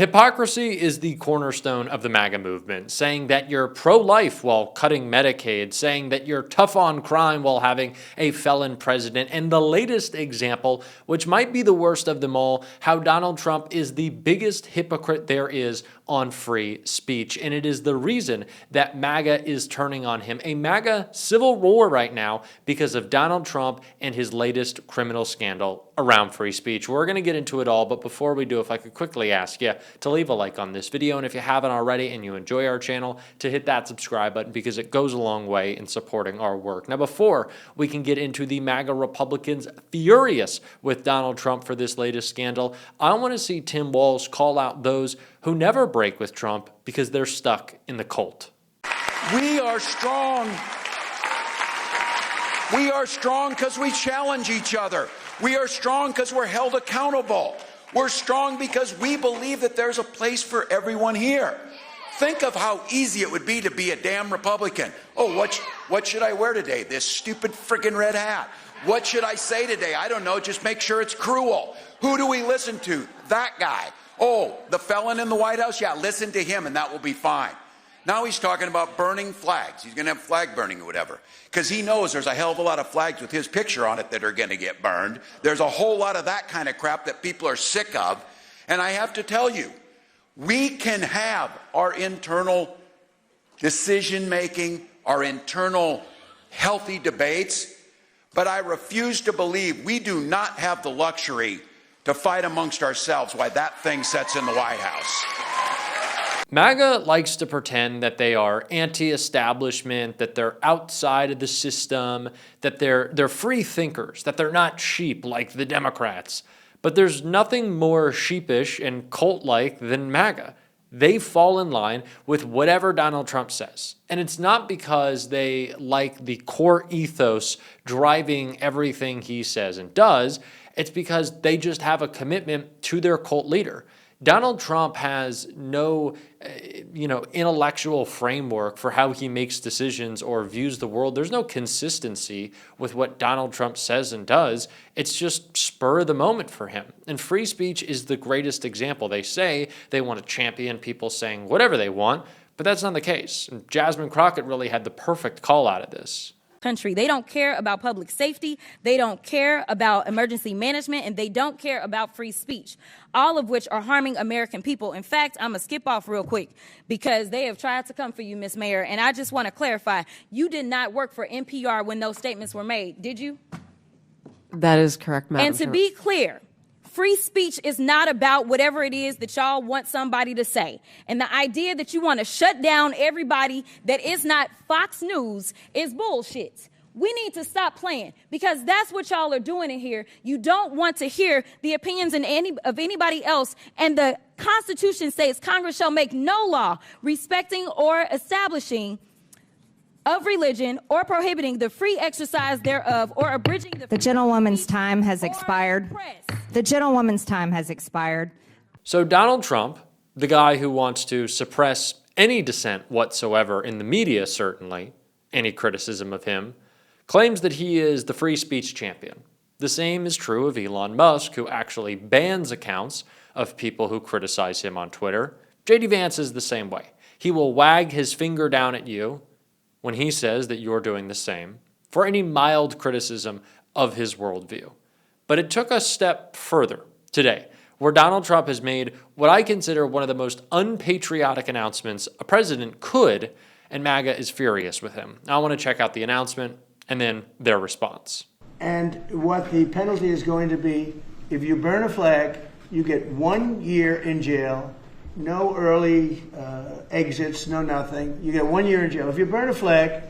Hypocrisy is the cornerstone of the MAGA movement, saying that you're pro-life while cutting Medicaid, saying that you're tough on crime while having a felon president, and the latest example, which might be the worst of them all, how Donald Trump is the biggest hypocrite there is on free speech. And it is the reason that MAGA is turning on him. A MAGA civil war right now because of Donald Trump and his latest criminal scandal around free speech. We're going to get into it all, but before we do, if I could quickly ask you to leave a like on this video, and if you haven't already and you enjoy our channel, to hit that subscribe button because it goes a long way in supporting our work. Now, before we can get into the MAGA Republicans furious with Donald Trump for this latest scandal, I want to see Tim Walz call out those who never break with Trump because they're stuck in the cult. We are strong. We are strong because we challenge each other. We are strong because we're held accountable. We're strong because we believe that there's a place for everyone here. Think of how easy it would be to be a damn Republican. Oh, what should I wear today? This stupid friggin' red hat. What should I say today? I don't know. Just make sure it's cruel. Who do we listen to? That guy. Oh, the felon in the White House? Yeah, listen to him and that will be fine. Now he's talking about burning flags. He's going to have flag burning or whatever. Because he knows there's a hell of a lot of flags with his picture on it that are going to get burned. There's a whole lot of that kind of crap that people are sick of. And I have to tell you, we can have our internal decision-making, our internal healthy debates, but I refuse to believe we do not have the luxury to fight amongst ourselves while that thing sits in the White House. MAGA likes to pretend that they are anti-establishment, that they're outside of the system, that they're free thinkers, that they're not sheep like the Democrats. But there's nothing more sheepish and cult-like than MAGA. They fall in line with whatever Donald Trump says. And it's not because they like the core ethos driving everything he says and does. It's because they just have a commitment to their cult leader. Donald Trump has no, intellectual framework for how he makes decisions or views the world. There's no consistency with what Donald Trump says and does. It's just spur of the moment for him. And free speech is the greatest example. They say they want to champion people saying whatever they want, but that's not the case. And Jasmine Crockett really had the perfect call out of this. Country. They don't care about public safety, they don't care about emergency management, and they don't care about free speech, all of which are harming American people. In fact, I'm going to skip off real quick because they have tried to come for you, Ms. Mayor, and I just want to clarify, you did not work for NPR when those statements were made, did you? That is correct, Madam And to be clear, free speech is not about whatever it is that y'all want somebody to say. And the idea that you want to shut down everybody that is not Fox News is bullshit. We need to stop playing because that's what y'all are doing in here. You don't want to hear the opinions of anybody else. And the Constitution states Congress shall make no law respecting or establishing of religion or prohibiting the free exercise thereof or abridging the gentlewoman's time has expired. The gentlewoman's time has expired. So Donald Trump, the guy who wants to suppress any dissent whatsoever in the media, certainly, any criticism of him, claims that he is the free speech champion. The same is true of Elon Musk, who actually bans accounts of people who criticize him on Twitter. J.D. Vance is the same way. He will wag his finger down at you when he says that you're doing the same for any mild criticism of his worldview. But it took a step further today, where Donald Trump has made what I consider one of the most unpatriotic announcements a president could, and MAGA is furious with him. Now I want to check out the announcement and then their response. And what the penalty is going to be, if you burn a flag, you get 1 year in jail, no early exits, no nothing. You get 1 year in jail. If you burn a flag,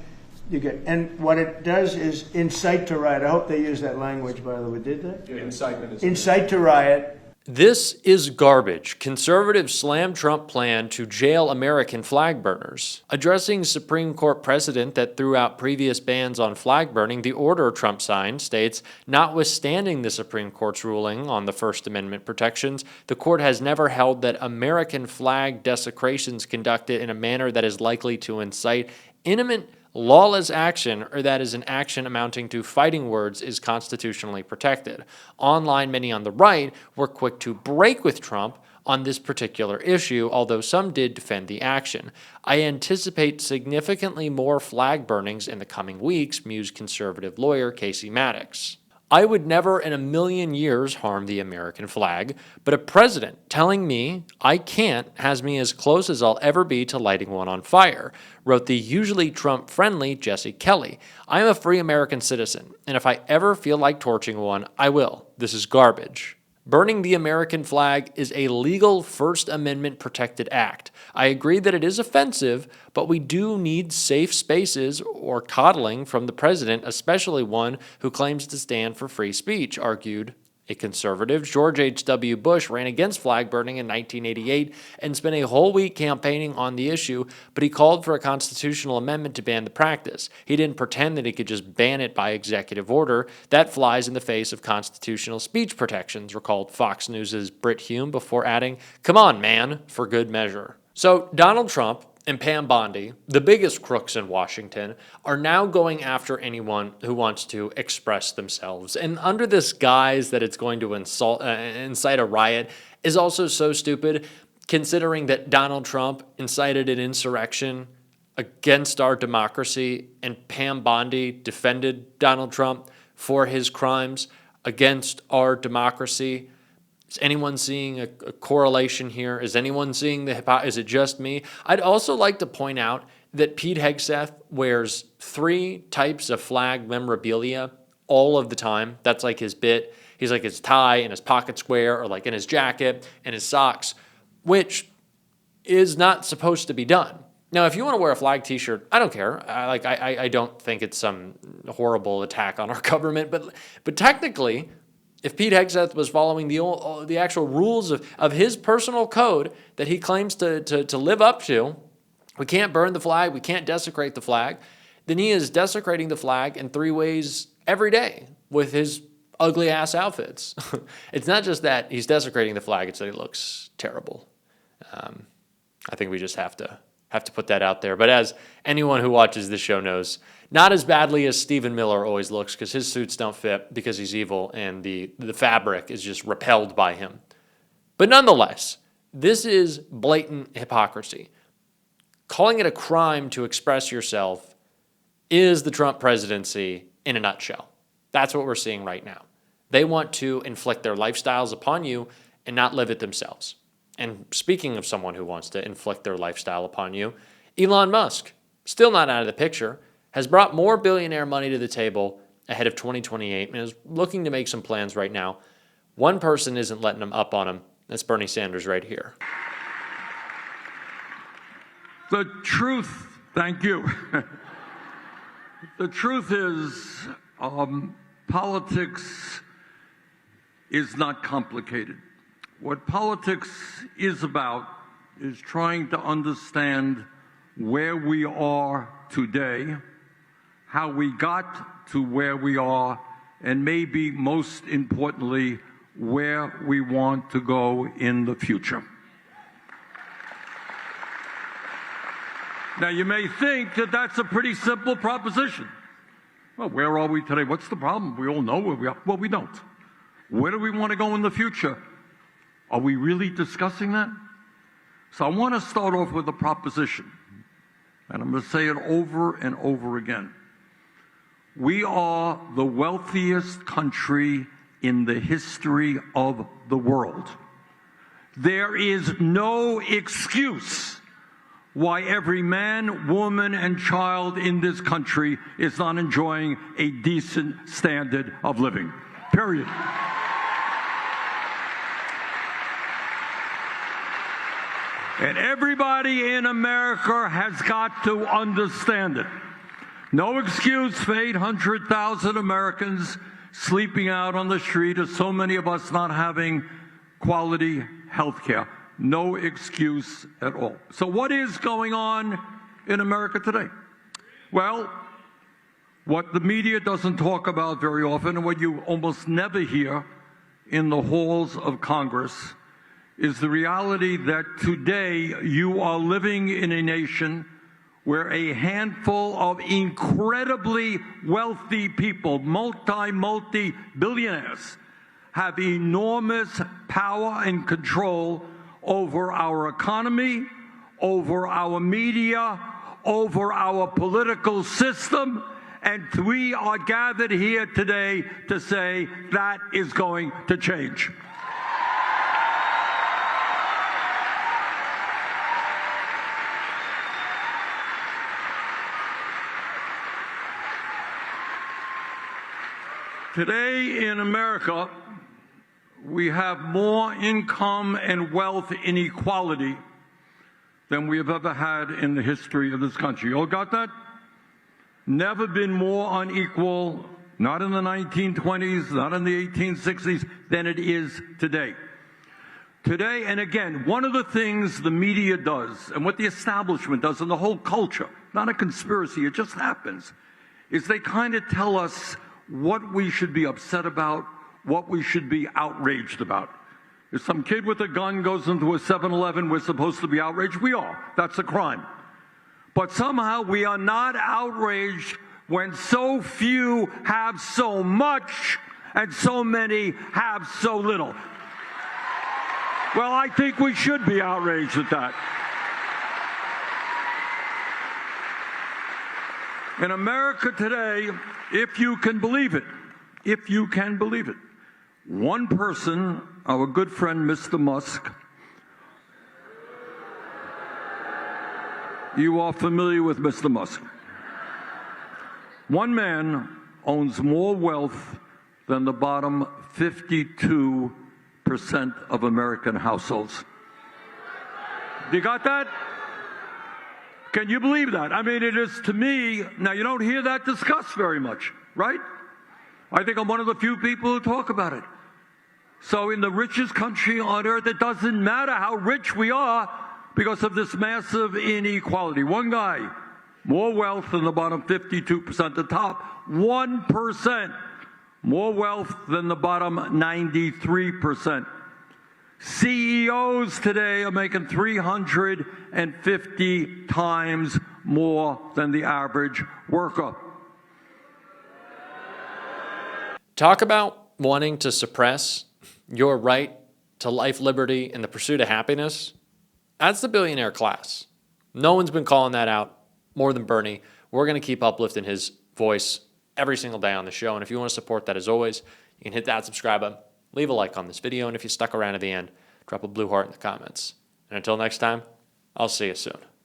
you get, and what it does is incite to riot. I hope they use that language, by the way. Did they? Yeah, incitement is incite to riot. This is garbage. Conservatives slam Trump plan to jail American flag burners. Addressing Supreme Court precedent that threw out previous bans on flag burning, the order Trump signed states, notwithstanding the Supreme Court's ruling on the First Amendment protections, the court has never held that American flag desecrations conducted in a manner that is likely to incite imminent lawless action or that is an action amounting to fighting words is constitutionally protected. Online, many on the right were quick to break with Trump on this particular issue, although some did defend the action. I anticipate significantly more flag burnings in the coming weeks, mused conservative lawyer Casey Maddox. I would never in a million years harm the American flag, but a president telling me I can't has me as close as I'll ever be to lighting one on fire, wrote the usually Trump-friendly Jesse Kelly. I am a free American citizen, and if I ever feel like torching one, I will. This is garbage. Burning the American flag is a legal First Amendment protected act. I agree that it is offensive, but we do need safe spaces or coddling from the president, especially one who claims to stand for free speech, argued a conservative. George H.W. Bush ran against flag burning in 1988 and spent a whole week campaigning on the issue, but he called for a constitutional amendment to ban the practice. He didn't pretend that he could just ban it by executive order. That flies in the face of constitutional speech protections, recalled Fox News' Brit Hume before adding, "Come on, man," for good measure. So Donald Trump and Pam Bondi, the biggest crooks in Washington, are now going after anyone who wants to express themselves. And under this guise that it's going to incite a riot is also so stupid, considering that Donald Trump incited an insurrection against our democracy and Pam Bondi defended Donald Trump for his crimes against our democracy. Is anyone seeing a correlation here? Is anyone seeing is it just me? I'd also like to point out that Pete Hegseth wears 3 types of flag memorabilia all of the time. That's like his bit. He's like his tie and his pocket square, or like in his jacket and his socks, which is not supposed to be done. Now, if you want to wear a flag t-shirt, I don't care. I don't think it's some horrible attack on our government, but technically, if Pete Hegseth was following the actual rules of his personal code that he claims to live up to, we can't burn the flag, we can't desecrate the flag, then he is desecrating the flag in 3 ways every day with his ugly ass outfits. It's not just that he's desecrating the flag, it's that he looks terrible. I think we just have to put that out there. But as anyone who watches this show knows, not as badly as Stephen Miller always looks, because his suits don't fit because he's evil and the fabric is just repelled by him. But nonetheless, this is blatant hypocrisy. Calling it a crime to express yourself is the Trump presidency in a nutshell. That's what we're seeing right now. They want to inflict their lifestyles upon you and not live it themselves. And speaking of someone who wants to inflict their lifestyle upon you, Elon Musk, still not out of the picture, has brought more billionaire money to the table ahead of 2028 and is looking to make some plans right now. One person isn't letting him up on him. That's Bernie Sanders right here. The truth, thank you. The truth is, politics is not complicated. What politics is about is trying to understand where we are today, how we got to where we are, and maybe most importantly, where we want to go in the future. Now, you may think that that's a pretty simple proposition. Well, where are we today? What's the problem? We all know where we are. Well, we don't. Where do we want to go in the future? Are we really discussing that? So I want to start off with a proposition, and I'm going to say it over and over again. We are the wealthiest country in the history of the world. There is no excuse why every man, woman, and child in this country is not enjoying a decent standard of living. Period. And everybody in America has got to understand it. No excuse for 800,000 Americans sleeping out on the street, or so many of us not having quality health care. No excuse at all. So what is going on in America today? Well, what the media doesn't talk about very often, and what you almost never hear in the halls of Congress, is the reality that today you are living in a nation where a handful of incredibly wealthy people, multi-billionaires, have enormous power and control over our economy, over our media, over our political system, and we are gathered here today to say that is going to change. Today in America, we have more income and wealth inequality than we have ever had in the history of this country. You all got that? Never been more unequal, not in the 1920s, not in the 1860s, than it is today. Today, and again, one of the things the media does, and what the establishment does, and the whole culture, not a conspiracy, it just happens, is they kind of tell us what we should be upset about, what we should be outraged about. If some kid with a gun goes into a 7-Eleven, we're supposed to be outraged. We are. That's a crime. But somehow we are not outraged when so few have so much and so many have so little. Well, I think we should be outraged at that. In America today, if you can believe it, one person, our good friend Mr. Musk, you are familiar with Mr. Musk. One man owns more wealth than the bottom 52% of American households. You got that? Can you believe that? I mean, it is to me, now you don't hear that discussed very much, right? I think I'm one of the few people who talk about it. So in the richest country on earth, it doesn't matter how rich we are because of this massive inequality. One guy, more wealth than the bottom 52%, the top 1%, more wealth than the bottom 93%. CEOs today are making 350 times more than the average worker. Talk about wanting to suppress your right to life, liberty, and the pursuit of happiness. That's the billionaire class. No one's been calling that out more than Bernie. We're going to keep uplifting his voice every single day on the show. And if you want to support that, as always, you can hit that subscribe button, leave a like on this video, and if you stuck around to the end, drop a blue heart in the comments. And until next time, I'll see you soon.